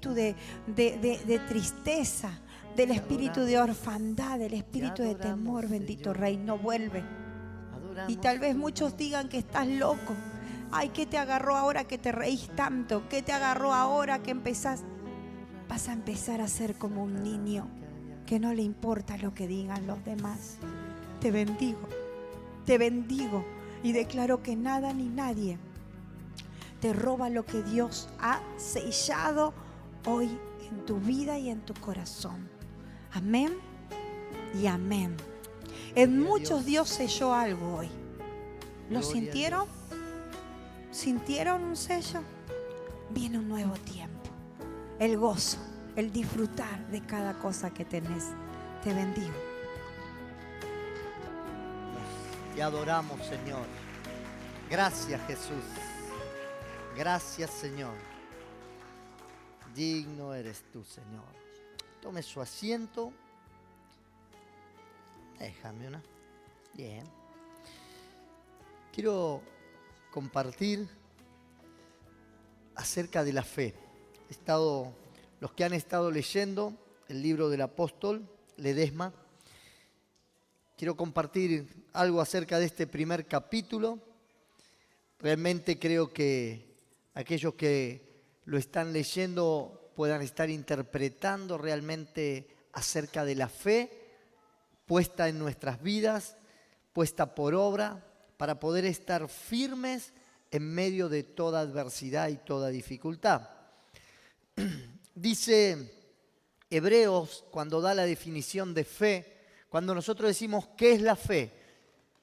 espíritu de tristeza, del espíritu de orfandad, del espíritu de temor, bendito Rey, no vuelve. Y tal vez muchos digan que estás loco. Ay, ¿qué te agarró ahora que te reís tanto? ¿Qué te agarró ahora que empezás? Vas a empezar a ser como un niño que no le importa lo que digan los demás. Te bendigo y declaro que nada ni nadie te roba lo que Dios ha sellado hoy en tu vida y en tu corazón. Amén y amén. En muchos Dios selló algo hoy. ¿Lo sintieron? ¿Sintieron un sello? Viene un nuevo tiempo. El gozo, el disfrutar de cada cosa que tenés. Te bendigo. Te adoramos, Señor. Gracias, Jesús. Gracias, Señor. Digno eres tú, Señor. Tome su asiento. Déjame una. Bien. Quiero compartir acerca de la fe. Los que han estado leyendo el libro del apóstol Ledesma, quiero compartir algo acerca de este primer capítulo. Realmente creo que aquellos que lo están leyendo puedan estar interpretando realmente acerca de la fe puesta en nuestras vidas, puesta por obra, para poder estar firmes en medio de toda adversidad y toda dificultad. Dice Hebreos, cuando da la definición de fe, cuando nosotros decimos ¿qué es la fe?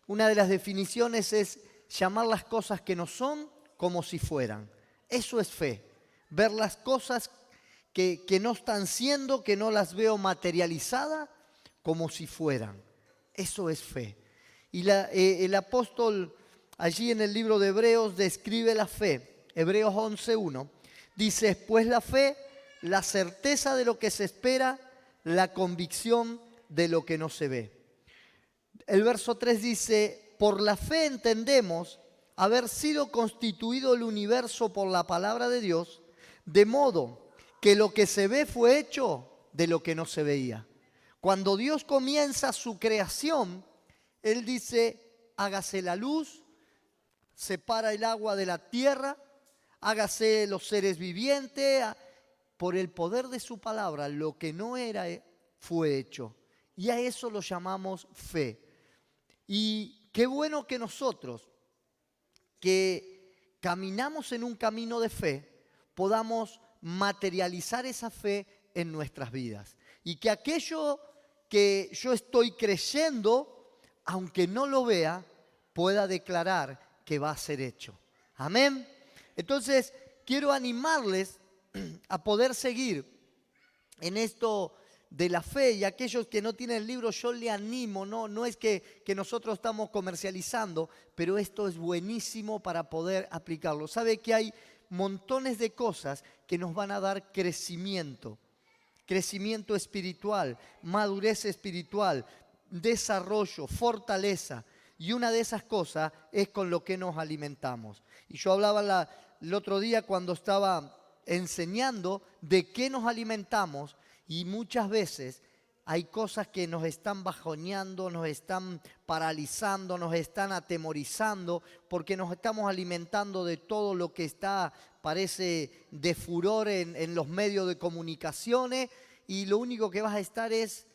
Una de las definiciones es llamar las cosas que no son como si fueran. Eso es fe. Ver las cosas que no están siendo, que no las veo materializadas, como si fueran. Eso es fe. Y el apóstol allí en el libro de Hebreos describe la fe. Hebreos 11:1 dice, pues la fe, la certeza de lo que se espera, la convicción de lo que no se ve. El verso 3 dice, por la fe entendemos haber sido constituido el universo por la palabra de Dios, de modo que lo que se ve fue hecho de lo que no se veía. Cuando Dios comienza su creación, Él dice, hágase la luz, separa el agua de la tierra, hágase los seres vivientes. Por el poder de su palabra, lo que no era fue hecho. Y a eso lo llamamos fe. Y qué bueno que nosotros, que caminamos en un camino de fe, podamos materializar esa fe en nuestras vidas. Y que aquello que yo estoy creyendo, aunque no lo vea, pueda declarar que va a ser hecho. Amén. Entonces, quiero animarles a poder seguir en esto de la fe, y aquellos que no tienen el libro, yo le animo, no es que nosotros estamos comercializando, pero esto es buenísimo para poder aplicarlo. Sabe que hay montones de cosas que nos van a dar crecimiento espiritual, madurez espiritual, desarrollo, fortaleza, y una de esas cosas es con lo que nos alimentamos. Y yo hablaba el otro día cuando estaba enseñando de qué nos alimentamos, y muchas veces hay cosas que nos están bajoneando, nos están paralizando, nos están atemorizando, porque nos estamos alimentando de todo lo que parece de furor en los medios de comunicaciones, y lo único que vas a estar es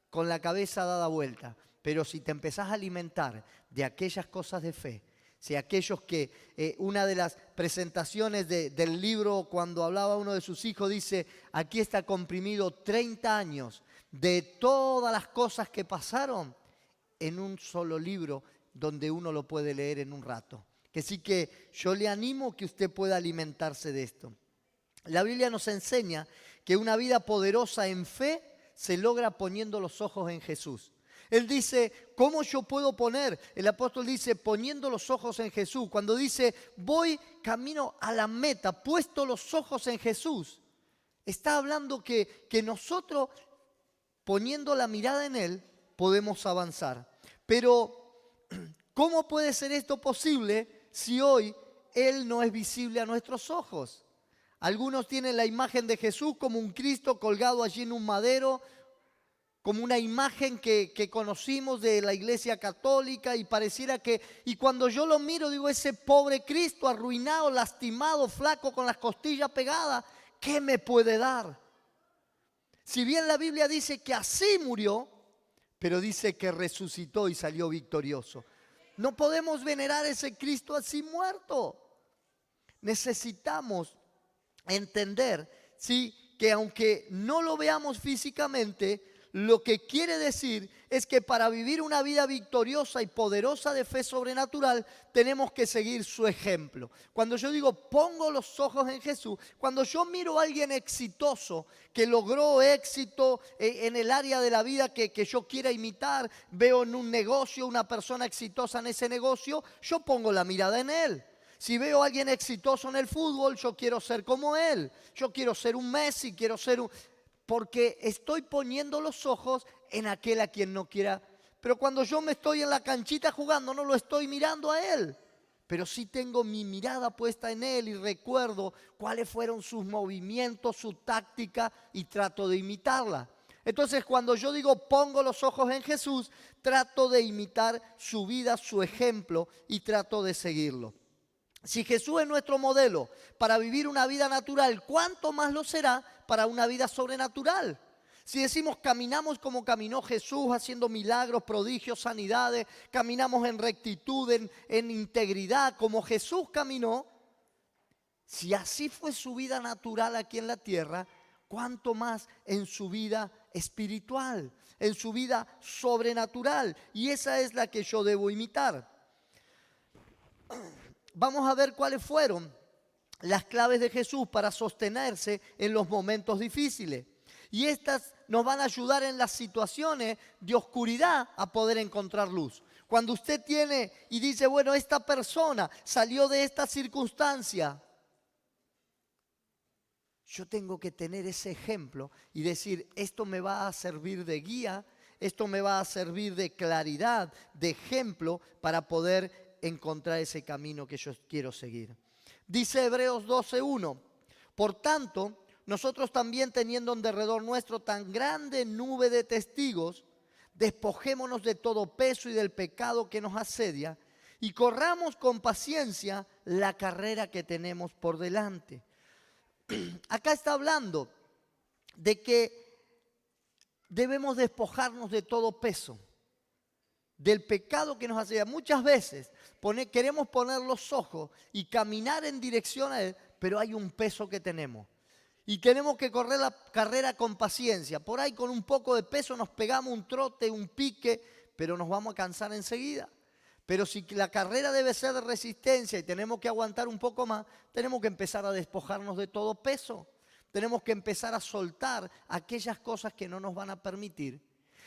con la cabeza dada vuelta. Pero si te empezás a alimentar de aquellas cosas de fe, si aquellos que una de las presentaciones del libro, cuando hablaba uno de sus hijos, dice, aquí está comprimido 30 años de todas las cosas que pasaron en un solo libro donde uno lo puede leer en un rato. Que sí, que yo le animo que usted pueda alimentarse de esto. La Biblia nos enseña que una vida poderosa en fe se logra poniendo los ojos en Jesús. Él dice, ¿cómo yo puedo poner? El apóstol dice, poniendo los ojos en Jesús. Cuando dice, voy camino a la meta, puesto los ojos en Jesús, está hablando que nosotros, poniendo la mirada en Él, podemos avanzar. Pero, ¿cómo puede ser esto posible si hoy Él no es visible a nuestros ojos? Algunos tienen la imagen de Jesús como un Cristo colgado allí en un madero, como una imagen que conocimos de la Iglesia Católica, y pareciera que, y cuando yo lo miro digo, ese pobre Cristo arruinado, lastimado, flaco, con las costillas pegadas, ¿qué me puede dar? Si bien la Biblia dice que así murió, pero dice que resucitó y salió victorioso. No podemos venerar a ese Cristo así muerto. Necesitamos entender, ¿sí?, que aunque no lo veamos físicamente, lo que quiere decir es que para vivir una vida victoriosa y poderosa de fe sobrenatural, tenemos que seguir su ejemplo. Cuando yo digo pongo los ojos en Jesús, cuando yo miro a alguien exitoso, que logró éxito en el área de la vida que yo quiera imitar, veo en un negocio una persona exitosa en ese negocio, yo pongo la mirada en él. Si veo a alguien exitoso en el fútbol, yo quiero ser como él. Yo quiero ser un Messi, quiero ser un... Porque estoy poniendo los ojos en aquel a quien no quiera. Pero cuando yo me estoy en la canchita jugando, no lo estoy mirando a él. Pero sí tengo mi mirada puesta en él y recuerdo cuáles fueron sus movimientos, su táctica, y trato de imitarla. Entonces, cuando yo digo pongo los ojos en Jesús, trato de imitar su vida, su ejemplo, y trato de seguirlo. Si Jesús es nuestro modelo para vivir una vida natural, ¿cuánto más lo será para una vida sobrenatural? Si decimos caminamos como caminó Jesús, haciendo milagros, prodigios, sanidades, caminamos en rectitud, en integridad, como Jesús caminó, si así fue su vida natural aquí en la tierra, ¿cuánto más en su vida espiritual, en su vida sobrenatural? Y esa es la que yo debo imitar. Vamos a ver cuáles fueron las claves de Jesús para sostenerse en los momentos difíciles. Y estas nos van a ayudar en las situaciones de oscuridad a poder encontrar luz. Cuando usted tiene y dice, bueno, esta persona salió de esta circunstancia, yo tengo que tener ese ejemplo y decir, esto me va a servir de guía, esto me va a servir de claridad, de ejemplo para poder encontrar ese camino que yo quiero seguir. Dice Hebreos 12:1, por tanto, nosotros también teniendo en derredor nuestro tan grande nube de testigos, despojémonos de todo peso y del pecado que nos asedia y corramos con paciencia la carrera que tenemos por delante. Acá está hablando de que debemos despojarnos de todo peso, del pecado que nos asedia. Muchas veces queremos poner los ojos y caminar en dirección a Él, pero hay un peso que tenemos. Y tenemos que correr la carrera con paciencia. Por ahí con un poco de peso nos pegamos un trote, un pique, pero nos vamos a cansar enseguida. Pero si la carrera debe ser de resistencia y tenemos que aguantar un poco más, tenemos que empezar a despojarnos de todo peso. Tenemos que empezar a soltar aquellas cosas que no nos van a permitir.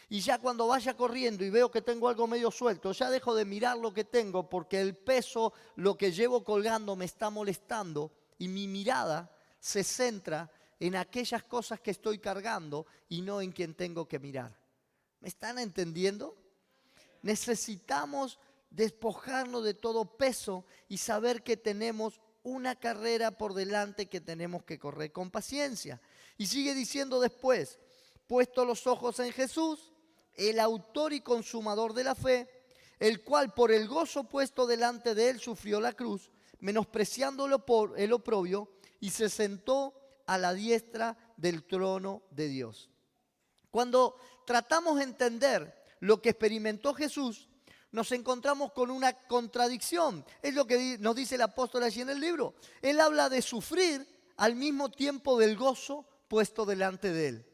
Y ya cuando vaya corriendo y veo que tengo algo medio suelto, ya dejo de mirar lo que tengo porque el peso, lo que llevo colgando me está molestando y mi mirada se centra en aquellas cosas que estoy cargando y no en quien tengo que mirar. ¿Me están entendiendo? Necesitamos despojarnos de todo peso y saber que tenemos una carrera por delante que tenemos que correr con paciencia. Y sigue diciendo después, puesto los ojos en Jesús, el autor y consumador de la fe, el cual por el gozo puesto delante de él sufrió la cruz, menospreciándolo por el oprobio, y se sentó a la diestra del trono de Dios. Cuando tratamos de entender lo que experimentó Jesús, nos encontramos con una contradicción. Es lo que nos dice el apóstol allí en el libro. Él habla de sufrir al mismo tiempo del gozo puesto delante de él.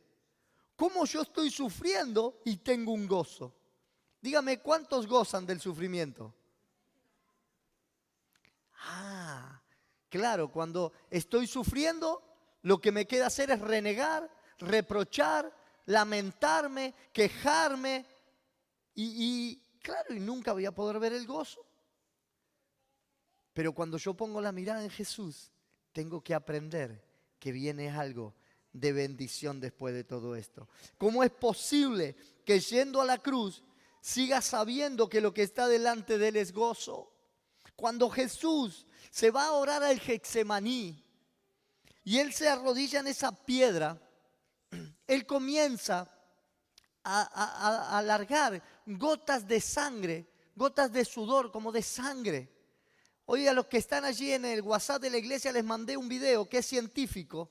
¿Cómo yo estoy sufriendo y tengo un gozo? Dígame, ¿cuántos gozan del sufrimiento? Claro, cuando estoy sufriendo, lo que me queda hacer es renegar, reprochar, lamentarme, quejarme y nunca voy a poder ver el gozo. Pero cuando yo pongo la mirada en Jesús, tengo que aprender que viene algo de bendición después de todo esto. ¿Cómo es posible que yendo a la cruz siga sabiendo que lo que está delante de él es gozo? Cuando Jesús se va a orar al Getsemaní, y él se arrodilla en esa piedra, él comienza a largar gotas de sangre, gotas de sudor, como de sangre. Hoy a los que están allí en el WhatsApp de la iglesia les mandé un video que es científico,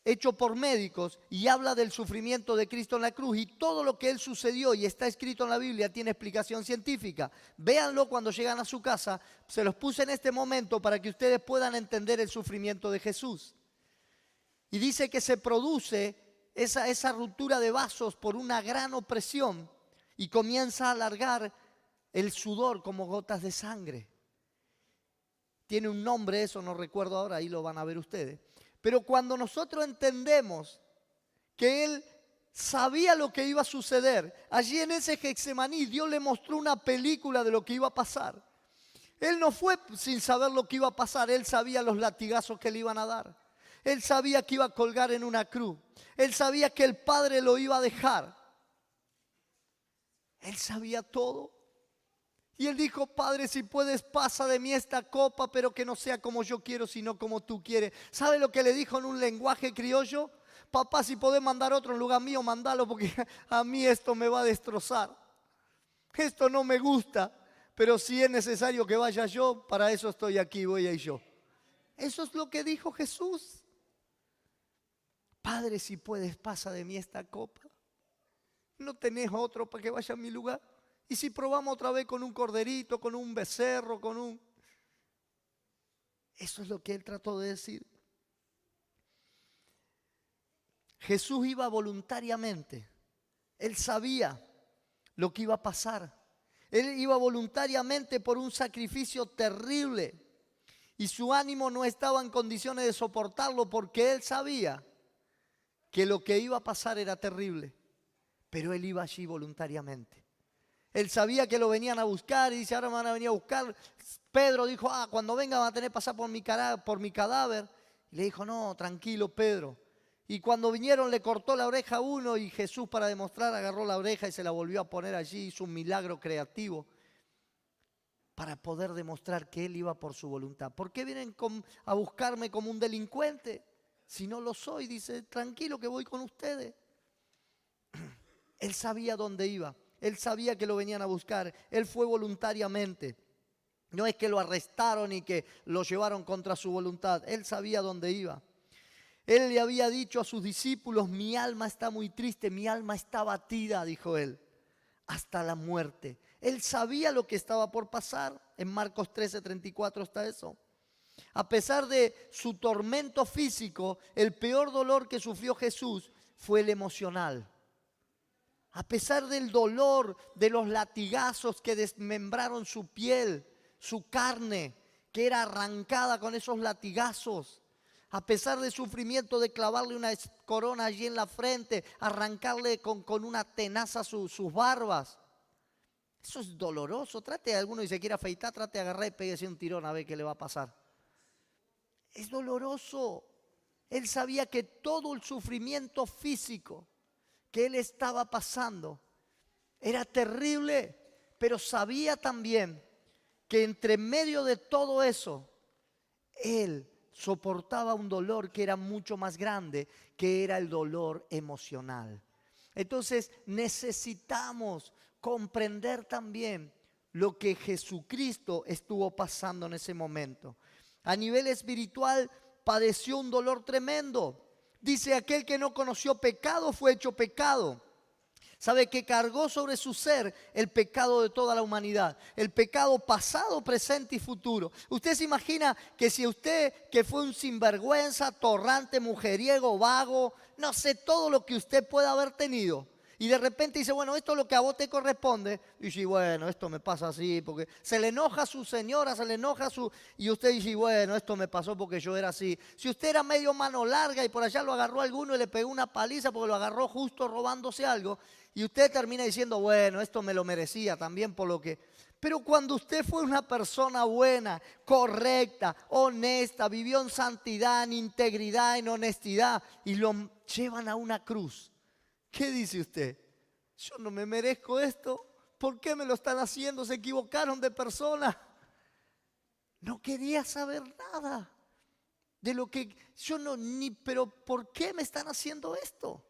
hecho por médicos, y habla del sufrimiento de Cristo en la cruz, y todo lo que él sucedió y está escrito en la Biblia tiene explicación científica. Véanlo cuando llegan a su casa. Se los puse en este momento para que ustedes puedan entender el sufrimiento de Jesús. Y dice que se produce esa ruptura de vasos por una gran opresión y comienza a alargar el sudor como gotas de sangre. Tiene un nombre eso, no recuerdo ahora, ahí lo van a ver ustedes. Pero cuando nosotros entendemos que él sabía lo que iba a suceder, allí en ese Getsemaní Dios le mostró una película de lo que iba a pasar. Él no fue sin saber lo que iba a pasar, él sabía los latigazos que le iban a dar. Él sabía que iba a colgar en una cruz. Él sabía que el Padre lo iba a dejar. Él sabía todo. Y él dijo: Padre, si puedes, pasa de mí esta copa, pero que no sea como yo quiero, sino como tú quieres. ¿Sabe lo que le dijo en un lenguaje criollo? Papá, si podés mandar otro en lugar mío, mandalo, porque a mí esto me va a destrozar. Esto no me gusta, pero si es necesario que vaya yo, para eso estoy aquí, voy a ir yo. Eso es lo que dijo Jesús. Padre, si puedes, pasa de mí esta copa. ¿No tenés otro para que vaya a mi lugar? Y si probamos otra vez con un corderito, con un becerro, con un... Eso es lo que él trató de decir. Jesús iba voluntariamente. Él sabía lo que iba a pasar. Él iba voluntariamente por un sacrificio terrible. Y su ánimo no estaba en condiciones de soportarlo, porque él sabía que lo que iba a pasar era terrible. Pero él iba allí voluntariamente. Él sabía que lo venían a buscar y dice: ahora me van a venir a buscar. Pedro dijo: cuando vengan van a tener que pasar por mi cadáver. Y le dijo: no, tranquilo, Pedro. Y cuando vinieron le cortó la oreja a uno, y Jesús, para demostrar, agarró la oreja y se la volvió a poner allí. Hizo un milagro creativo para poder demostrar que él iba por su voluntad. ¿Por qué vienen a buscarme como un delincuente? Si no lo soy, dice: tranquilo que voy con ustedes. Él sabía dónde iba. Él sabía que lo venían a buscar. Él fue voluntariamente. No es que lo arrestaron y que lo llevaron contra su voluntad. Él sabía dónde iba. Él le había dicho a sus discípulos: mi alma está muy triste, mi alma está abatida, dijo él, hasta la muerte. Él sabía lo que estaba por pasar. En Marcos 13:34 está eso. A pesar de su tormento físico, el peor dolor que sufrió Jesús fue el emocional. A pesar del dolor de los latigazos que desmembraron su piel, su carne, que era arrancada con esos latigazos. A pesar del sufrimiento de clavarle una corona allí en la frente, arrancarle con una tenaza sus barbas. Eso es doloroso. Trate a alguno y se quiere afeitar, trate de agarrar y péguese un tirón a ver qué le va a pasar. Es doloroso. Él sabía que todo el sufrimiento físico que él estaba pasando era terrible, pero sabía también que entre medio de todo eso, él soportaba un dolor que era mucho más grande, que era el dolor emocional. Entonces necesitamos comprender también lo que Jesucristo estuvo pasando en ese momento. A nivel espiritual padeció un dolor tremendo. Dice: aquel que no conoció pecado fue hecho pecado. Sabe que cargó sobre su ser el pecado de toda la humanidad. El pecado pasado, presente y futuro. Usted se imagina que si usted, que fue un sinvergüenza, torrante, mujeriego, vago, no sé, todo lo que usted pueda haber tenido, y de repente dice: bueno, esto es lo que a vos te corresponde. Y dice: bueno, esto me pasa así, porque se le enoja a su señora, se le enoja a su... Y usted dice: bueno, esto me pasó porque yo era así. Si usted era medio mano larga y por allá lo agarró a alguno y le pegó una paliza porque lo agarró justo robándose algo, y usted termina diciendo: bueno, esto me lo merecía también por lo que... Pero cuando usted fue una persona buena, correcta, honesta, vivió en santidad, en integridad, en honestidad, y lo llevan a una cruz, ¿qué dice usted? Yo no me merezco esto. ¿Por qué me lo están haciendo? Se equivocaron de persona. No quería saber nada. de lo que yo no pero ¿por qué me están haciendo esto?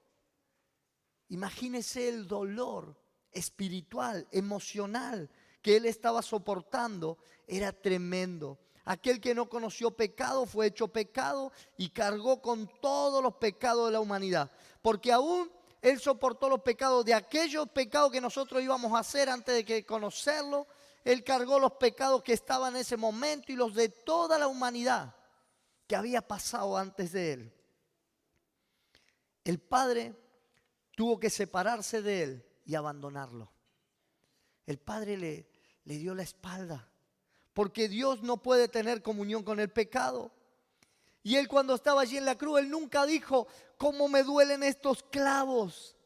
Imagínese el dolor espiritual, emocional que él estaba soportando, era tremendo. Aquel que no conoció pecado fue hecho pecado y cargó con todos los pecados de la humanidad. Porque aún él soportó los pecados de aquellos pecados que nosotros íbamos a hacer antes de que conocerlo. Él cargó los pecados que estaban en ese momento y los de toda la humanidad que había pasado antes de él. El Padre tuvo que separarse de él y abandonarlo. El Padre le dio la espalda, porque Dios no puede tener comunión con el pecado. Y él, cuando estaba allí en la cruz, él nunca dijo: ¿cómo me duelen estos clavos?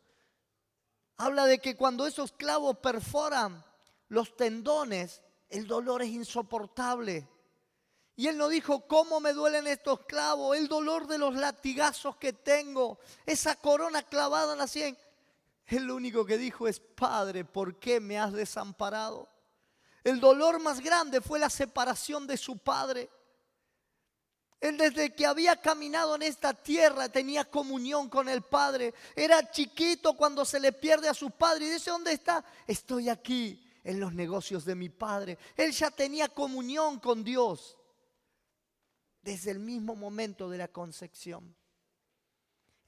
Habla de que cuando esos clavos perforan los tendones, el dolor es insoportable. Y él no dijo: ¿cómo me duelen estos clavos? El dolor de los latigazos que tengo, esa corona clavada en la sien. Él lo único que dijo es: Padre, ¿por qué me has desamparado? El dolor más grande fue la separación de su Padre. Él, desde que había caminado en esta tierra, tenía comunión con el Padre. Era chiquito cuando se le pierde a su padre y dice: ¿dónde está? Estoy aquí en los negocios de mi Padre. Él ya tenía comunión con Dios desde el mismo momento de la concepción.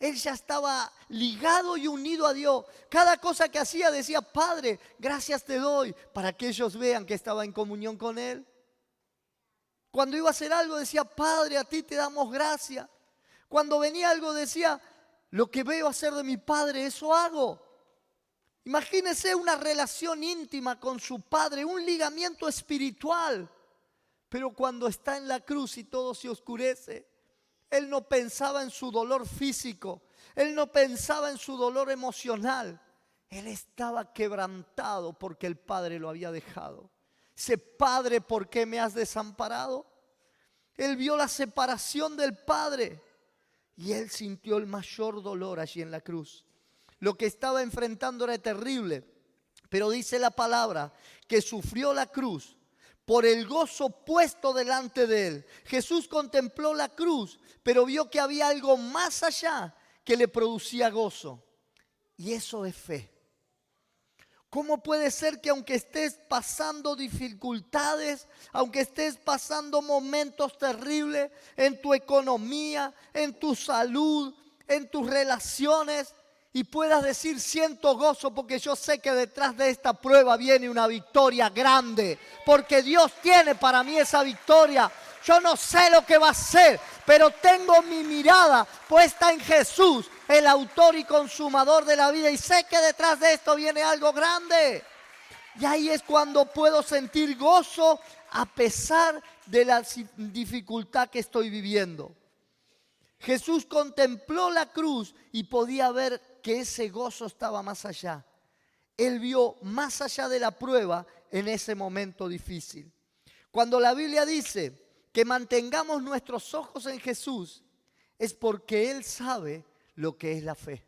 Él ya estaba ligado y unido a Dios. Cada cosa que hacía decía: Padre, gracias te doy, para que ellos vean que estaba en comunión con Él. Cuando iba a hacer algo decía: Padre, a ti te damos gracias. Cuando venía algo decía: lo que veo hacer de mi Padre, eso hago. Imagínese una relación íntima con su Padre, un ligamiento espiritual. Pero cuando está en la cruz y todo se oscurece, él no pensaba en su dolor físico, él no pensaba en su dolor emocional. Él estaba quebrantado porque el Padre lo había dejado. Dice: Padre, ¿por qué me has desamparado? Él vio la separación del Padre y él sintió el mayor dolor allí en la cruz. Lo que estaba enfrentando era terrible, pero dice la palabra que sufrió la cruz por el gozo puesto delante de él. Jesús contempló la cruz, pero vio que había algo más allá que le producía gozo. Y eso es fe. ¿Cómo puede ser que aunque estés pasando dificultades, aunque estés pasando momentos terribles en tu economía, en tu salud, en tus relaciones, y puedas decir: siento gozo porque yo sé que detrás de esta prueba viene una victoria grande, porque Dios tiene para mí esa victoria? Yo no sé lo que va a ser, pero tengo mi mirada puesta en Jesús, el autor y consumador de la vida, y sé que detrás de esto viene algo grande. Y ahí es cuando puedo sentir gozo a pesar de la dificultad que estoy viviendo. Jesús contempló la cruz y podía ver que ese gozo estaba más allá. Él vio más allá de la prueba en ese momento difícil. Cuando la Biblia dice que mantengamos nuestros ojos en Jesús, es porque Él sabe lo que es la fe.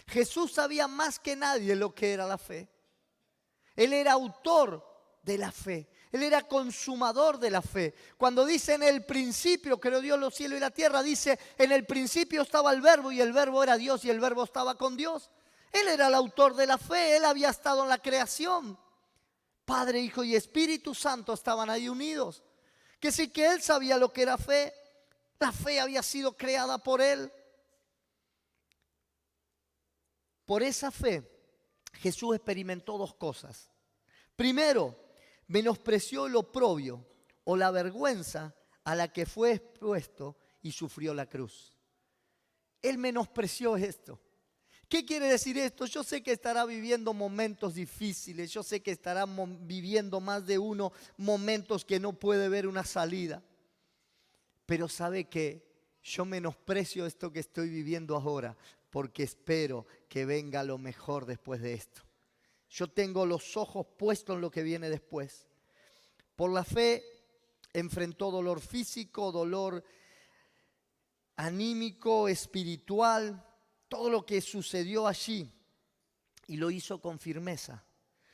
Jesús sabía más que nadie lo que era la fe. Él era autor de la fe. Él era consumador de la fe. Cuando dice: en el principio creó Dios los cielos y la tierra, dice: en el principio estaba el verbo y el verbo era Dios y el verbo estaba con Dios. Él era el autor de la fe. Él había estado en la creación. Padre, Hijo y Espíritu Santo estaban ahí unidos. Que sí, que Él sabía lo que era fe. La fe había sido creada por Él. Por esa fe Jesús experimentó dos cosas. Primero, menospreció el oprobio o la vergüenza a la que fue expuesto y sufrió la cruz. Él menospreció esto. ¿Qué quiere decir esto? Yo sé que estará viviendo momentos difíciles, yo sé que estará viviendo más de uno momentos que no puede ver una salida. Pero sabe que yo menosprecio esto que estoy viviendo ahora, porque espero que venga lo mejor después de esto. Yo tengo los ojos puestos en lo que viene después. Por la fe enfrentó dolor físico, dolor anímico, espiritual, todo lo que sucedió allí, y lo hizo con firmeza,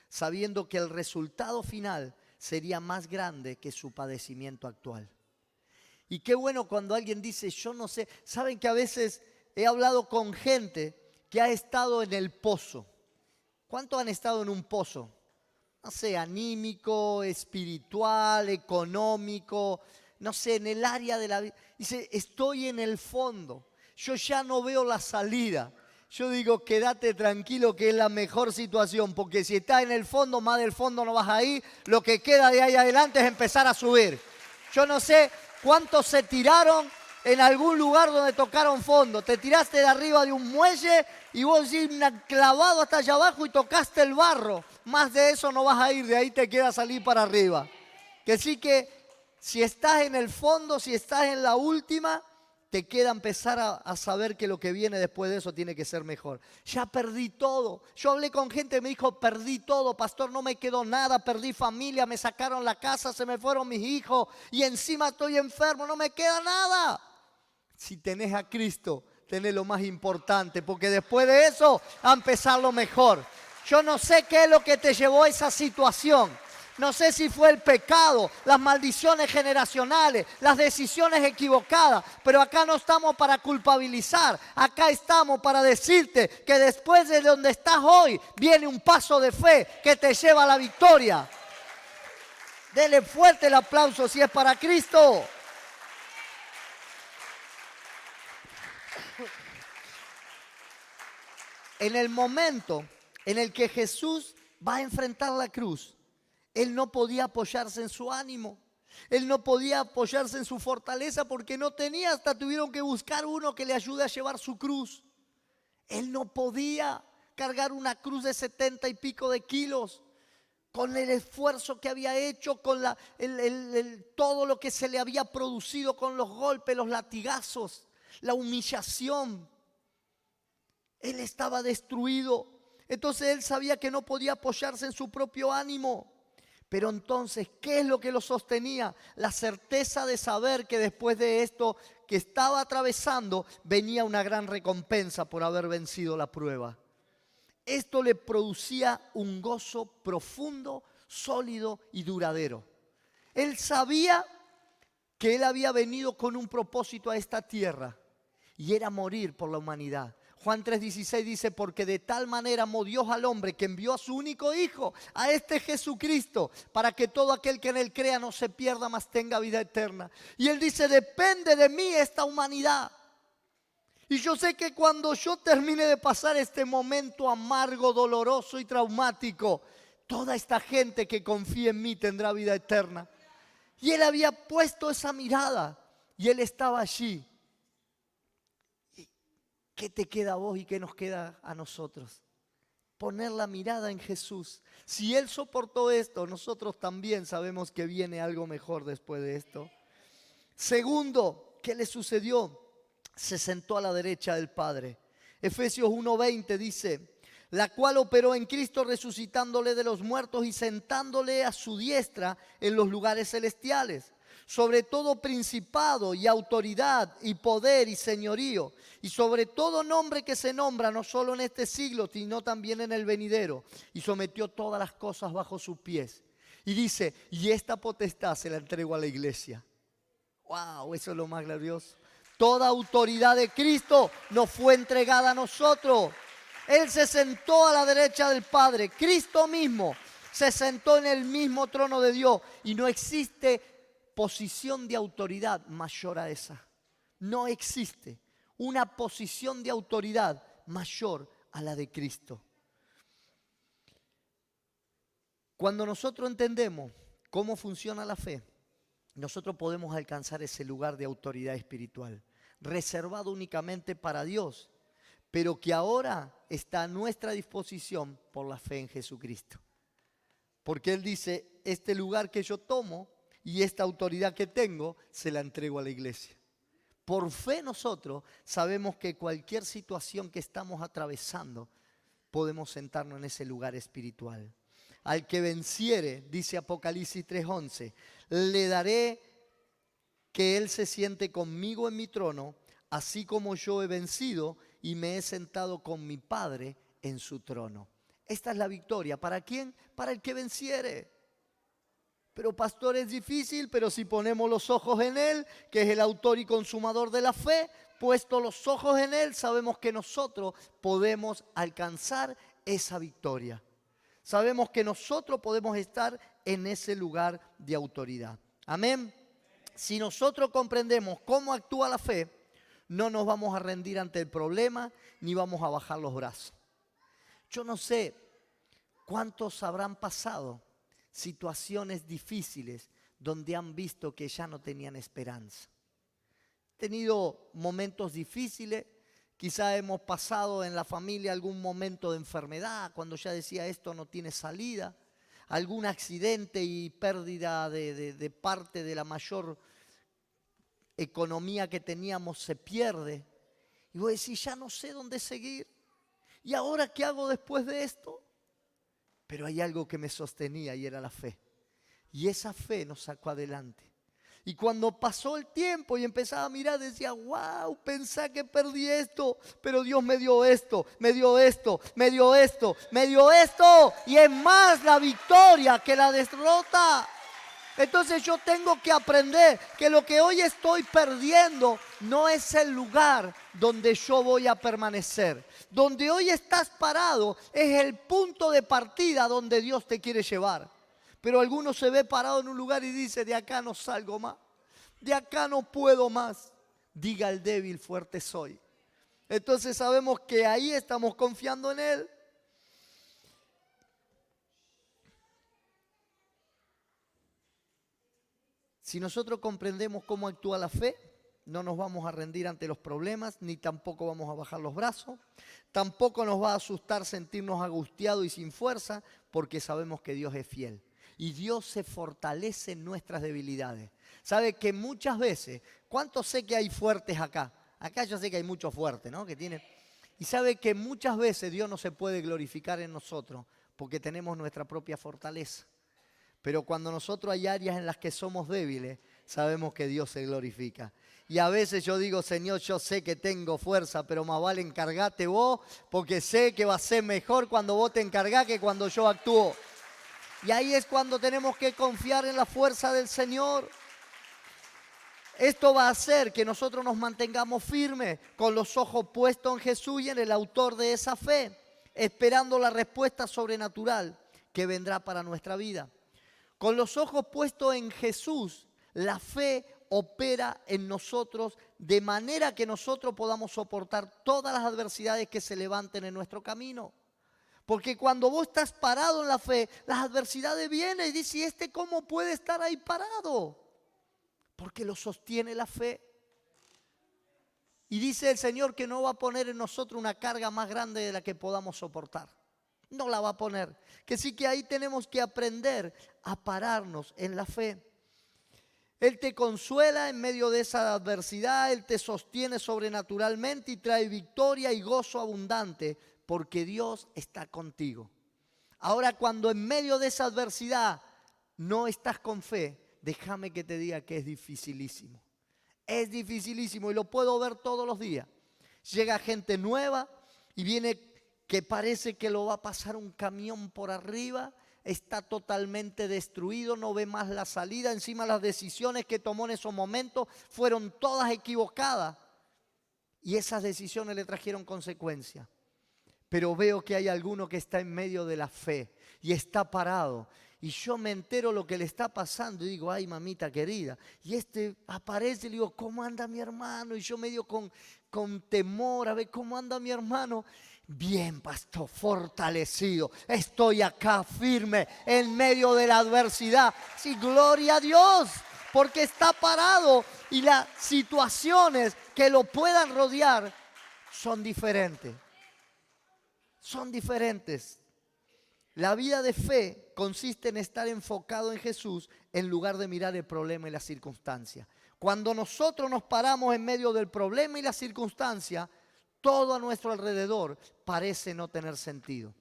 sabiendo que el resultado final sería más grande que su padecimiento actual. Y qué bueno cuando alguien dice, yo no sé. Saben que a veces he hablado con gente que ha estado en el pozo. ¿Cuántos han estado en un pozo? No sé, anímico, espiritual, económico, no sé, en el área de la vida. Dice, estoy en el fondo, yo ya no veo la salida. Yo digo, quédate tranquilo que es la mejor situación, porque si estás en el fondo, más del fondo no vas a ir, lo que queda de ahí adelante es empezar a subir. Yo no sé cuántos se tiraron en algún lugar donde tocaron fondo. Te tiraste de arriba de un muelle y vos decís, clavado hasta allá abajo y tocaste el barro. Más de eso no vas a ir, de ahí te queda salir para arriba. Que sí que si estás en el fondo, si estás en la última, te queda empezar a saber que lo que viene después de eso tiene que ser mejor. Ya perdí todo. Yo hablé con gente que me dijo, perdí todo, pastor, no me quedó nada, perdí familia, me sacaron la casa, se me fueron mis hijos y encima estoy enfermo, no me queda nada. Si tenés a Cristo, tenés lo más importante, porque después de eso, a empezar lo mejor. Yo no sé qué es lo que te llevó a esa situación. No sé si fue el pecado, las maldiciones generacionales, las decisiones equivocadas, pero acá no estamos para culpabilizar, acá estamos para decirte que después de donde estás hoy viene un paso de fe que te lleva a la victoria. Dele fuerte el aplauso si es para Cristo. En el momento en el que Jesús va a enfrentar la cruz, Él no podía apoyarse en su ánimo. Él no podía apoyarse en su fortaleza porque no tenía, hasta tuvieron que buscar uno que le ayude a llevar su cruz. Él no podía cargar una cruz de 70 y pico de kilos con el esfuerzo que había hecho, con todo lo que se le había producido con los golpes, los latigazos, la humillación. Él estaba destruido. Entonces él sabía que no podía apoyarse en su propio ánimo. Pero entonces, ¿qué es lo que lo sostenía? La certeza de saber que después de esto que estaba atravesando, venía una gran recompensa por haber vencido la prueba. Esto le producía un gozo profundo, sólido y duradero. Él sabía que él había venido con un propósito a esta tierra y era morir por la humanidad. Juan 3:16 dice, porque de tal manera amó Dios al hombre que envió a su único hijo, a este Jesucristo, para que todo aquel que en él crea no se pierda, mas tenga vida eterna. Y él dice, depende de mí esta humanidad. Y yo sé que cuando yo termine de pasar este momento amargo, doloroso y traumático, toda esta gente que confía en mí tendrá vida eterna. Y él había puesto esa mirada y él estaba allí. ¿Qué te queda a vos y qué nos queda a nosotros? Poner la mirada en Jesús. Si Él soportó esto, nosotros también sabemos que viene algo mejor después de esto. Segundo, ¿qué le sucedió? Se sentó a la derecha del Padre. Efesios 1:20 dice, la cual operó en Cristo resucitándole de los muertos y sentándole a su diestra en los lugares celestiales. Sobre todo principado y autoridad y poder y señorío, y sobre todo nombre que se nombra no solo en este siglo, sino también en el venidero, y sometió todas las cosas bajo sus pies. Y dice, y esta potestad se la entrego a la iglesia. ¡Wow! Eso es lo más glorioso. Toda autoridad de Cristo nos fue entregada a nosotros. Él se sentó a la derecha del Padre, Cristo mismo se sentó en el mismo trono de Dios, y no existe posición de autoridad mayor a esa. No existe una posición de autoridad mayor a la de Cristo. Cuando nosotros entendemos cómo funciona la fe, nosotros podemos alcanzar ese lugar de autoridad espiritual, reservado únicamente para Dios, pero que ahora está a nuestra disposición por la fe en Jesucristo. Porque Él dice, este lugar que yo tomo y esta autoridad que tengo, se la entrego a la iglesia. Por fe nosotros sabemos que cualquier situación que estamos atravesando, podemos sentarnos en ese lugar espiritual. Al que venciere, dice Apocalipsis 3:11, le daré que él se siente conmigo en mi trono, así como yo he vencido y me he sentado con mi Padre en su trono. Esta es la victoria. ¿Para quién? Para el que venciere. Pero pastor, es difícil, pero si ponemos los ojos en Él, que es el autor y consumador de la fe, puesto los ojos en Él, sabemos que nosotros podemos alcanzar esa victoria. Sabemos que nosotros podemos estar en ese lugar de autoridad. Amén. Si nosotros comprendemos cómo actúa la fe, no nos vamos a rendir ante el problema ni vamos a bajar los brazos. Yo no sé cuántos habrán pasado situaciones difíciles donde han visto que ya no tenían esperanza. He tenido momentos difíciles, quizá hemos pasado en la familia algún momento de enfermedad, cuando ya decía esto no tiene salida, algún accidente y pérdida de parte de la mayor economía que teníamos se pierde. Y vos decís, ya no sé dónde seguir. ¿Y ahora qué hago después de esto? Pero hay algo que me sostenía y era la fe. Y esa fe nos sacó adelante. Y cuando pasó el tiempo y empezaba a mirar, decía, wow, pensé que perdí esto, pero Dios me dio esto, me dio esto, me dio esto, me dio esto. Y es más la victoria que la derrota. Entonces yo tengo que aprender que lo que hoy estoy perdiendo no es el lugar donde yo voy a permanecer. Donde hoy estás parado es el punto de partida donde Dios te quiere llevar. Pero alguno se ve parado en un lugar y dice, de acá no salgo más, de acá no puedo más. Diga el débil, fuerte soy. Entonces sabemos que ahí estamos confiando en Él. Si nosotros comprendemos cómo actúa la fe, no nos vamos a rendir ante los problemas, ni tampoco vamos a bajar los brazos. Tampoco nos va a asustar sentirnos angustiados y sin fuerza, porque sabemos que Dios es fiel. Y Dios se fortalece en nuestras debilidades. ¿Sabe que muchas veces, cuántos sé que hay fuertes acá? Acá yo sé que hay muchos fuertes, ¿no? Y sabe que muchas veces Dios no se puede glorificar en nosotros porque tenemos nuestra propia fortaleza. Pero cuando nosotros hay áreas en las que somos débiles, sabemos que Dios se glorifica. Y a veces yo digo, Señor, yo sé que tengo fuerza, pero más vale encargate vos, porque sé que va a ser mejor cuando vos te encargás que cuando yo actúo. Y ahí es cuando tenemos que confiar en la fuerza del Señor. Esto va a hacer que nosotros nos mantengamos firmes, con los ojos puestos en Jesús y en el autor de esa fe, esperando la respuesta sobrenatural que vendrá para nuestra vida. Con los ojos puestos en Jesús, la fe opera en nosotros de manera que nosotros podamos soportar todas las adversidades que se levanten en nuestro camino. Porque cuando vos estás parado en la fe, las adversidades vienen y dices, ¿y este cómo puede estar ahí parado? Porque lo sostiene la fe. Y dice el Señor que no va a poner en nosotros una carga más grande de la que podamos soportar. No la va a poner. Que sí que ahí tenemos que aprender a pararnos en la fe. Él te consuela en medio de esa adversidad, Él te sostiene sobrenaturalmente y trae victoria y gozo abundante porque Dios está contigo. Ahora, cuando en medio de esa adversidad no estás con fe, déjame que te diga que es dificilísimo. Es dificilísimo y lo puedo ver todos los días. Llega gente nueva y viene que parece que lo va a pasar un camión por arriba, está totalmente destruido, no ve más la salida, encima las decisiones que tomó en esos momentos fueron todas equivocadas y esas decisiones le trajeron consecuencias. Pero veo que hay alguno que está en medio de la fe y está parado. Y yo me entero lo que le está pasando y digo, ay mamita querida. Y este aparece y le digo, ¿cómo anda mi hermano? Y yo medio con temor a ver cómo anda mi hermano. Bien, pastor, fortalecido. Estoy acá firme en medio de la adversidad. Sí, gloria a Dios, porque está parado y las situaciones que lo puedan rodear son diferentes. Son diferentes. La vida de fe consiste en estar enfocado en Jesús en lugar de mirar el problema y la circunstancia. Cuando nosotros nos paramos en medio del problema y la circunstancia, todo a nuestro alrededor parece no tener sentido.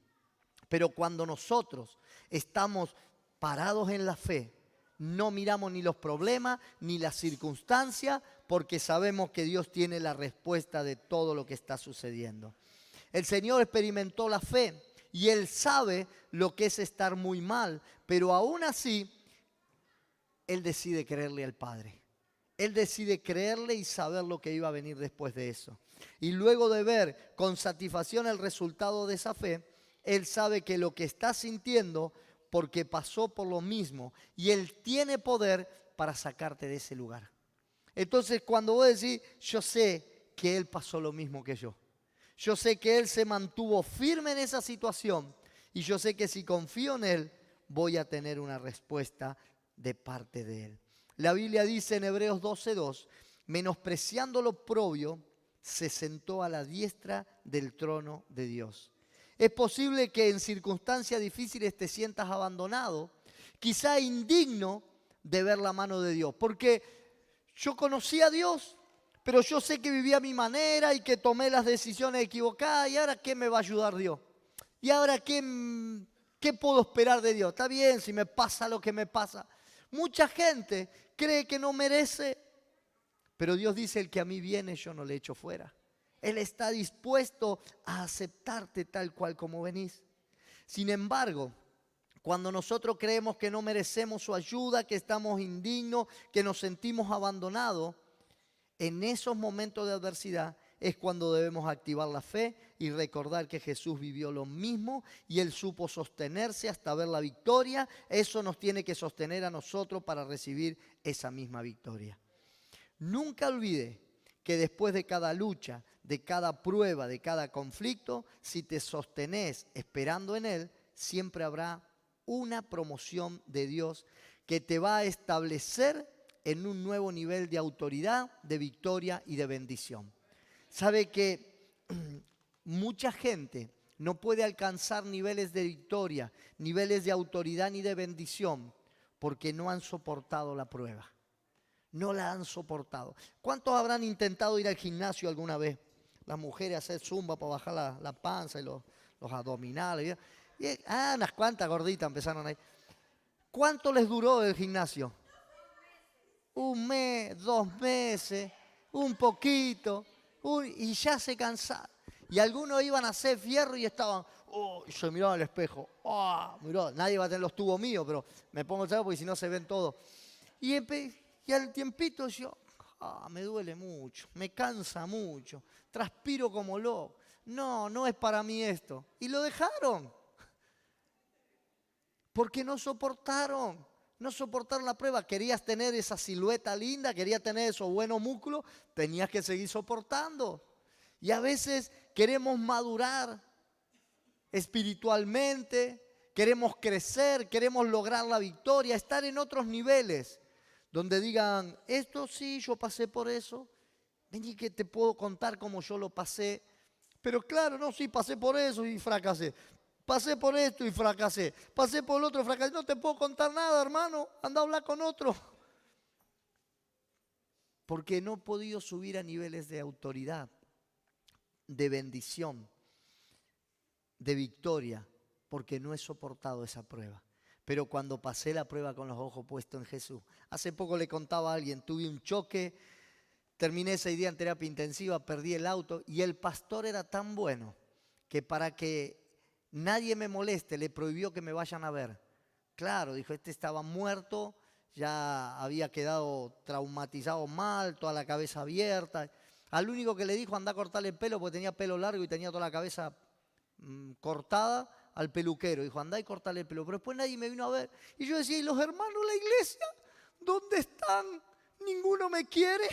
Pero cuando nosotros estamos parados en la fe, no miramos ni los problemas ni las circunstancias porque sabemos que Dios tiene la respuesta de todo lo que está sucediendo. El Señor experimentó la fe y Él sabe lo que es estar muy mal, pero aún así él decide creerle al Padre. Él decide creerle y saber lo que iba a venir después de eso. Y luego de ver con satisfacción el resultado de esa fe, él sabe que lo que está sintiendo, porque pasó por lo mismo, y él tiene poder para sacarte de ese lugar. Entonces, cuando vos decís, yo sé que él pasó lo mismo que yo. Yo sé que él se mantuvo firme en esa situación, y yo sé que si confío en él, voy a tener una respuesta de parte de él. La Biblia dice en Hebreos 12:2, menospreciando lo propio, se sentó a la diestra del trono de Dios. Es posible que en circunstancias difíciles te sientas abandonado, quizá indigno de ver la mano de Dios, porque yo conocí a Dios, pero yo sé que vivía a mi manera y que tomé las decisiones equivocadas, y ahora ¿qué me va a ayudar Dios? ¿Y ahora qué puedo esperar de Dios? Está bien si me pasa lo que me pasa. Mucha gente cree que no merece, pero Dios dice, el que a mí viene yo no le echo fuera. Él está dispuesto a aceptarte tal cual como venís. Sin embargo, cuando nosotros creemos que no merecemos su ayuda, que estamos indignos, que nos sentimos abandonados, en esos momentos de adversidad es cuando debemos activar la fe y recordar que Jesús vivió lo mismo y Él supo sostenerse hasta ver la victoria. Eso nos tiene que sostener a nosotros para recibir esa misma victoria. Nunca olvide que después de cada lucha, de cada prueba, de cada conflicto, si te sostenés esperando en Él, siempre habrá una promoción de Dios que te va a establecer en un nuevo nivel de autoridad, de victoria y de bendición. Sabe que mucha gente no puede alcanzar niveles de victoria, niveles de autoridad ni de bendición, porque no han soportado la prueba. No la han soportado. ¿Cuántos habrán intentado ir al gimnasio alguna vez? Las mujeres hacer zumba para bajar la panza y los abdominales. Unas cuantas gorditas empezaron ahí. ¿Cuánto les duró el gimnasio? 1 mes, 2 meses, un poquito, y ya se cansaron. Y algunos iban a hacer fierro y estaban, y se miraban al espejo. Mirá, nadie va a tener los tubos míos, pero me pongo el saco porque si no se ven todos. Y al tiempito yo, me duele mucho, me cansa mucho, transpiro como loco. No es para mí esto. Y lo dejaron. Porque no soportaron la prueba. Querías tener esa silueta linda, querías tener esos buenos músculos, tenías que seguir soportando. Y a veces queremos madurar espiritualmente, queremos crecer, queremos lograr la victoria, estar en otros niveles, donde digan, esto sí, yo pasé por eso, vení que te puedo contar cómo yo lo pasé. Pero claro, no, sí, pasé por eso y fracasé. Pasé por esto y fracasé. Pasé por el otro y fracasé. No te puedo contar nada, hermano. Anda a hablar con otro. Porque no he podido subir a niveles de autoridad, de bendición, de victoria, porque no he soportado esa prueba. Pero cuando pasé la prueba con los ojos puestos en Jesús. Hace poco le contaba a alguien, tuve un choque, terminé ese día en terapia intensiva, perdí el auto y el pastor era tan bueno que para que nadie me moleste, le prohibió que me vayan a ver. Claro, dijo, este estaba muerto, ya había quedado traumatizado mal, toda la cabeza abierta. Al único que le dijo, anda a cortarle el pelo, porque tenía pelo largo y tenía toda la cabeza cortada, al peluquero. Dijo, anda y cortarle el pelo. Pero después nadie me vino a ver. Y yo decía, ¿y los hermanos de la iglesia? ¿Dónde están? ¿Ninguno me quiere?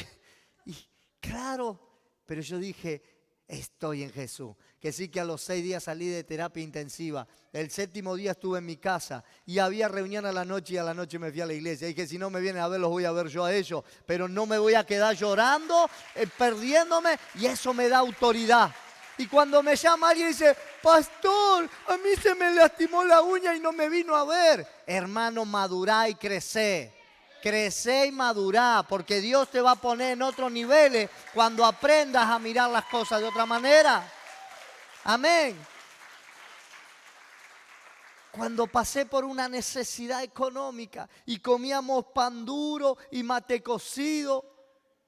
Y claro, pero yo dije, estoy en Jesús. Que sí, que a los 6 días salí de terapia intensiva. El 7º día estuve en mi casa y había reunión a la noche y a la noche me fui a la iglesia. Y dije, si no me vienen a ver, los voy a ver yo a ellos. Pero no me voy a quedar llorando, perdiéndome, y eso me da autoridad. Y cuando me llama alguien y dice, pastor, a mí se me lastimó la uña y no me vino a ver. Hermano, madurá y crecé. Crecé y madurá, porque Dios te va a poner en otros niveles cuando aprendas a mirar las cosas de otra manera. Amén. Cuando pasé por una necesidad económica y comíamos pan duro y mate cocido,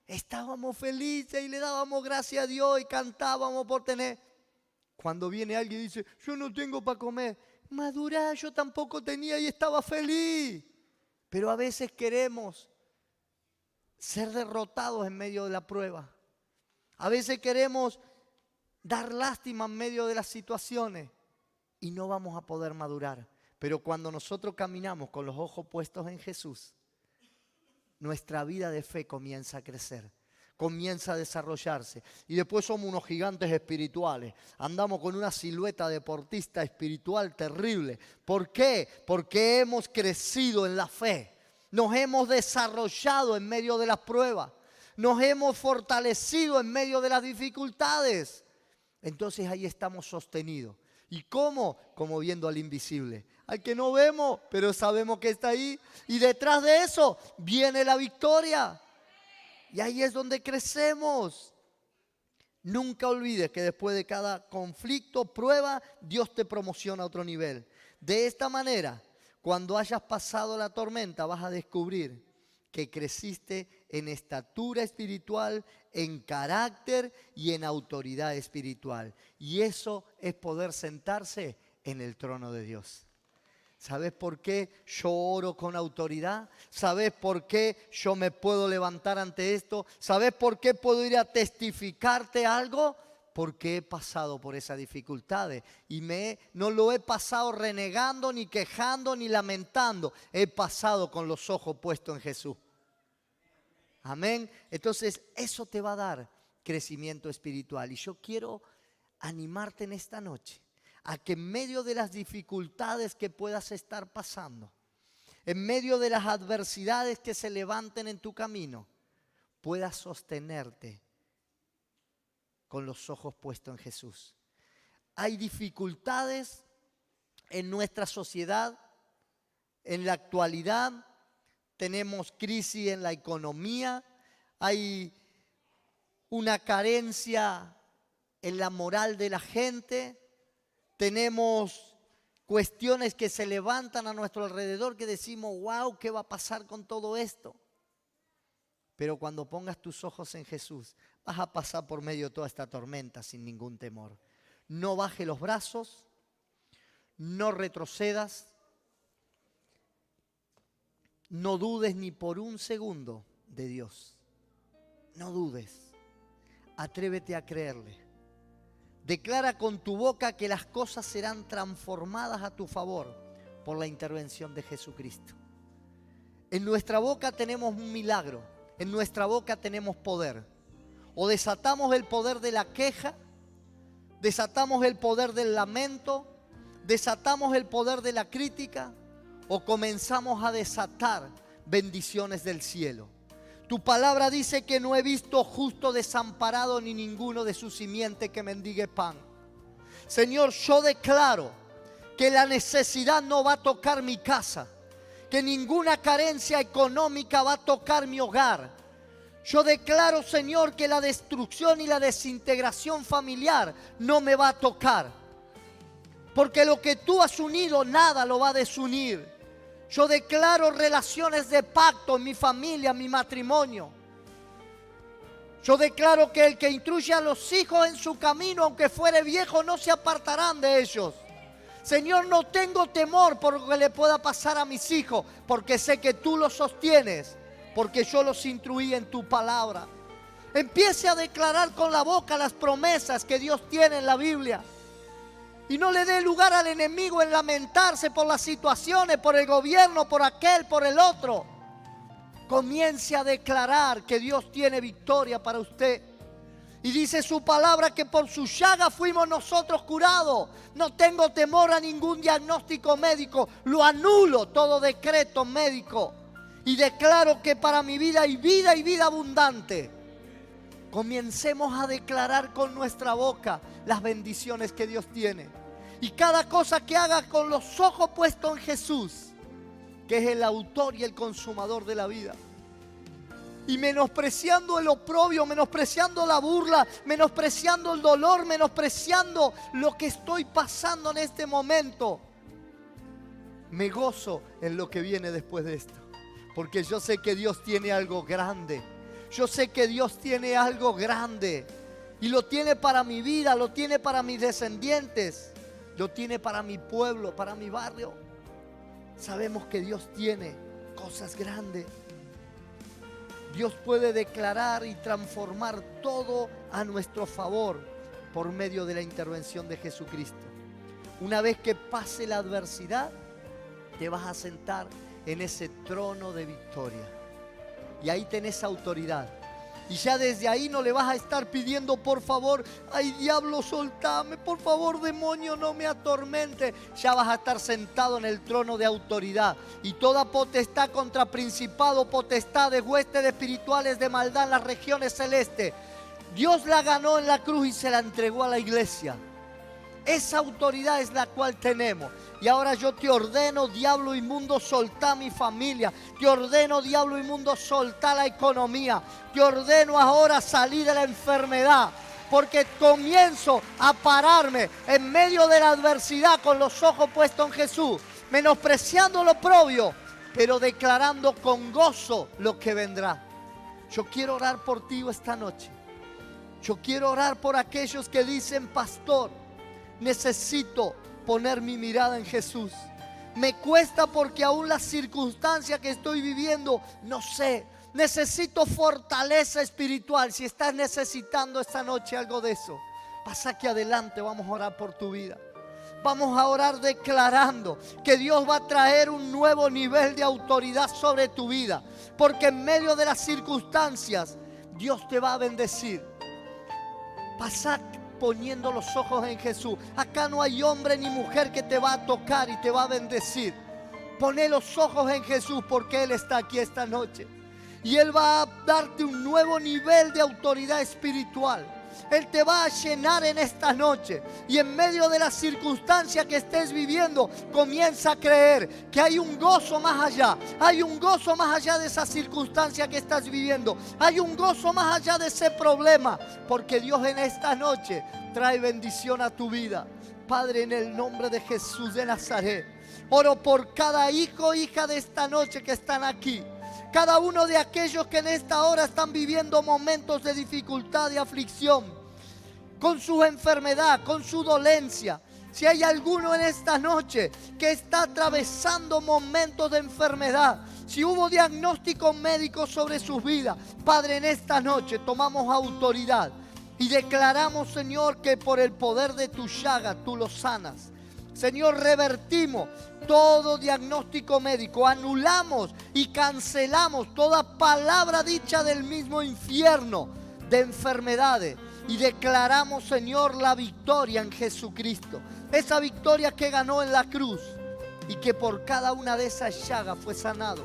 estábamos felices y le dábamos gracias a Dios y cantábamos por tener. Cuando viene alguien y dice, yo no tengo para comer, madurá, yo tampoco tenía y estaba feliz. Pero a veces queremos ser derrotados en medio de la prueba. A veces queremos dar lástima en medio de las situaciones y no vamos a poder madurar. Pero cuando nosotros caminamos con los ojos puestos en Jesús, nuestra vida de fe comienza a crecer, comienza a desarrollarse. Y después somos unos gigantes espirituales. Andamos con una silueta deportista espiritual terrible. ¿Por qué? Porque hemos crecido en la fe. Nos hemos desarrollado en medio de las pruebas. Nos hemos fortalecido en medio de las dificultades. Entonces ahí estamos sostenidos. ¿Y cómo? Como viendo al invisible. Al que no vemos, pero sabemos que está ahí. Y detrás de eso viene la victoria. Y ahí es donde crecemos. Nunca olvides que después de cada conflicto, prueba, Dios te promociona a otro nivel. De esta manera, cuando hayas pasado la tormenta, vas a descubrir que creciste en estatura espiritual, en carácter y en autoridad espiritual. Y eso es poder sentarse en el trono de Dios. ¿Sabes por qué yo oro con autoridad? ¿Sabes por qué yo me puedo levantar ante esto? ¿Sabes por qué puedo ir a testificarte algo? Porque he pasado por esas dificultades y no lo he pasado renegando, ni quejando, ni lamentando. He pasado con los ojos puestos en Jesús. Amén. Entonces eso te va a dar crecimiento espiritual. Y yo quiero animarte en esta noche a que en medio de las dificultades que puedas estar pasando, en medio de las adversidades que se levanten en tu camino, puedas sostenerte con los ojos puestos en Jesús. Hay dificultades en nuestra sociedad, en la actualidad. Tenemos crisis en la economía, hay una carencia en la moral de la gente, tenemos cuestiones que se levantan a nuestro alrededor que decimos, wow, ¿qué va a pasar con todo esto? Pero cuando pongas tus ojos en Jesús, vas a pasar por medio de toda esta tormenta sin ningún temor. No bajes los brazos, no retrocedas, no dudes ni por un segundo de Dios. No dudes, atrévete a creerle. Declara con tu boca que las cosas serán transformadas a tu favor por la intervención de Jesucristo. En nuestra boca tenemos un milagro, en nuestra boca tenemos poder. O desatamos el poder de la queja, desatamos el poder del lamento, desatamos el poder de la crítica, o comenzamos a desatar bendiciones del cielo. Tu palabra dice que no he visto justo desamparado ni ninguno de su simiente que mendigue pan. Señor, yo declaro que la necesidad no va a tocar mi casa, que ninguna carencia económica va a tocar mi hogar. Yo declaro, Señor, que la destrucción y la desintegración familiar no me va a tocar, porque lo que tú has unido, nada lo va a desunir. Yo declaro relaciones de pacto en mi familia, en mi matrimonio. Yo declaro que el que instruye a los hijos en su camino, aunque fuere viejo, no se apartarán de ellos. Señor, no tengo temor por lo que le pueda pasar a mis hijos, porque sé que tú los sostienes, porque yo los instruí en tu palabra. Empiece a declarar con la boca las promesas que Dios tiene en la Biblia. Y no le dé lugar al enemigo en lamentarse por las situaciones, por el gobierno, por aquel, por el otro. Comience a declarar que Dios tiene victoria para usted. Y dice su palabra que por su llaga fuimos nosotros curados. No tengo temor a ningún diagnóstico médico. Lo anulo todo decreto médico. Y declaro que para mi vida hay vida y vida abundante. Comencemos a declarar con nuestra boca las bendiciones que Dios tiene. Y cada cosa que haga con los ojos puestos en Jesús, que es el autor y el consumador de la vida. Y menospreciando el oprobio, menospreciando la burla, menospreciando el dolor, menospreciando lo que estoy pasando en este momento, me gozo en lo que viene después de esto. Porque yo sé que Dios tiene algo grande. Yo sé que Dios tiene algo grande. Y lo tiene para mi vida, lo tiene para mis descendientes, lo tiene para mi pueblo, para mi barrio. Sabemos que Dios tiene cosa es grande. Dios puede declarar y transformar todo a nuestro favor por medio de la intervención de Jesucristo. Una vez que pase la adversidad, te vas a sentar en ese trono de victoria. Y ahí tenés autoridad. Y ya desde ahí no le vas a estar pidiendo, por favor, ay diablo, soltame, por favor, demonio, no me atormente. Ya vas a estar sentado en el trono de autoridad. Y toda potestad contra principado, potestades, huestes espirituales de maldad en las regiones celestes, Dios la ganó en la cruz y se la entregó a la iglesia. Esa autoridad es la cual tenemos. Y ahora yo te ordeno, diablo inmundo, soltá mi familia. Te ordeno, diablo inmundo, soltá la economía. Te ordeno ahora salir de la enfermedad. Porque comienzo a pararme en medio de la adversidad con los ojos puestos en Jesús. Menospreciando lo propio, pero declarando con gozo lo que vendrá. Yo quiero orar por ti esta noche. Yo quiero orar por aquellos que dicen, pastor, necesito poner mi mirada en Jesús. Me cuesta porque aún la circunstancia que estoy viviendo, no sé. Necesito fortaleza espiritual. Si estás necesitando esta noche algo de eso, pasa aquí adelante, vamos a orar por tu vida. Vamos a orar declarando que Dios va a traer un nuevo nivel de autoridad sobre tu vida. Porque en medio de las circunstancias, Dios te va a bendecir. Pasa poniendo los ojos en Jesús. Acá no hay hombre ni mujer que te va a tocar y te va a bendecir. Poné los ojos en Jesús porque Él está aquí esta noche. Y Él va a darte un nuevo nivel de autoridad espiritual. Él te va a llenar en esta noche. Y en medio de la circunstancia que estés viviendo, comienza a creer que hay un gozo más allá. Hay un gozo más allá de esa circunstancia que estás viviendo. Hay un gozo más allá de ese problema. Porque Dios en esta noche trae bendición a tu vida. Padre, en el nombre de Jesús de Nazaret, oro por cada hijo e hija de esta noche que están aquí. Cada uno de aquellos que en esta hora están viviendo momentos de dificultad y aflicción, con su enfermedad, con su dolencia. Si hay alguno en esta noche que está atravesando momentos de enfermedad, si hubo diagnósticos médicos sobre sus vidas, Padre, en esta noche tomamos autoridad y declaramos, Señor, que por el poder de tu llaga tú los sanas. Señor, revertimos todo diagnóstico médico, anulamos y cancelamos toda palabra dicha del mismo infierno de enfermedades y declaramos, Señor, la victoria en Jesucristo. Esa victoria que ganó en la cruz y que por cada una de esas llagas fue sanado.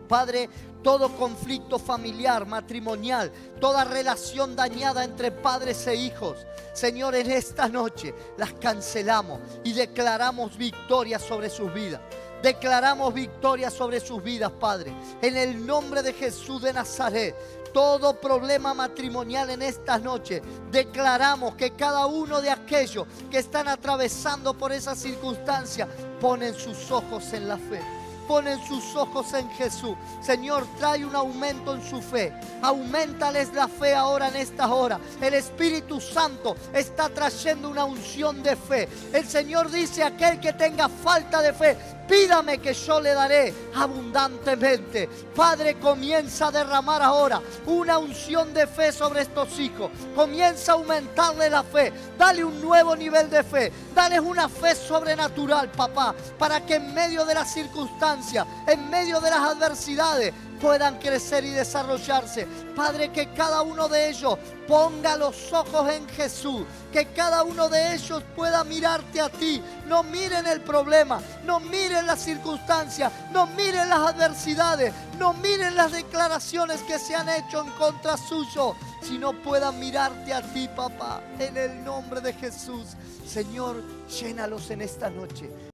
Padre, todo conflicto familiar, matrimonial, toda relación dañada entre padres e hijos, Señor, en esta noche las cancelamos y declaramos victoria sobre sus vidas. Declaramos victoria sobre sus vidas, Padre. En el nombre de Jesús de Nazaret, todo problema matrimonial en esta noche, declaramos que cada uno de aquellos que están atravesando por esa circunstancia, ponen sus ojos en la fe. Ponen sus ojos en Jesús. Señor, trae un aumento en su fe. Auméntales la fe ahora en esta hora. El Espíritu Santo está trayendo una unción de fe. El Señor dice: aquel que tenga falta de fe, pídame que yo le daré abundantemente. Padre, comienza a derramar ahora una unción de fe sobre estos hijos. Comienza a aumentarle la fe. Dale un nuevo nivel de fe. Dale una fe sobrenatural, papá, para que en medio de las circunstancias, en medio de las adversidades, puedan crecer y desarrollarse. Padre, que cada uno de ellos ponga los ojos en Jesús. Que cada uno de ellos pueda mirarte a ti. No miren el problema, no miren las circunstancias, no miren las adversidades, no miren las declaraciones que se han hecho en contra suyo, sino puedan mirarte a ti, papá, en el nombre de Jesús. Señor, llénalos en esta noche.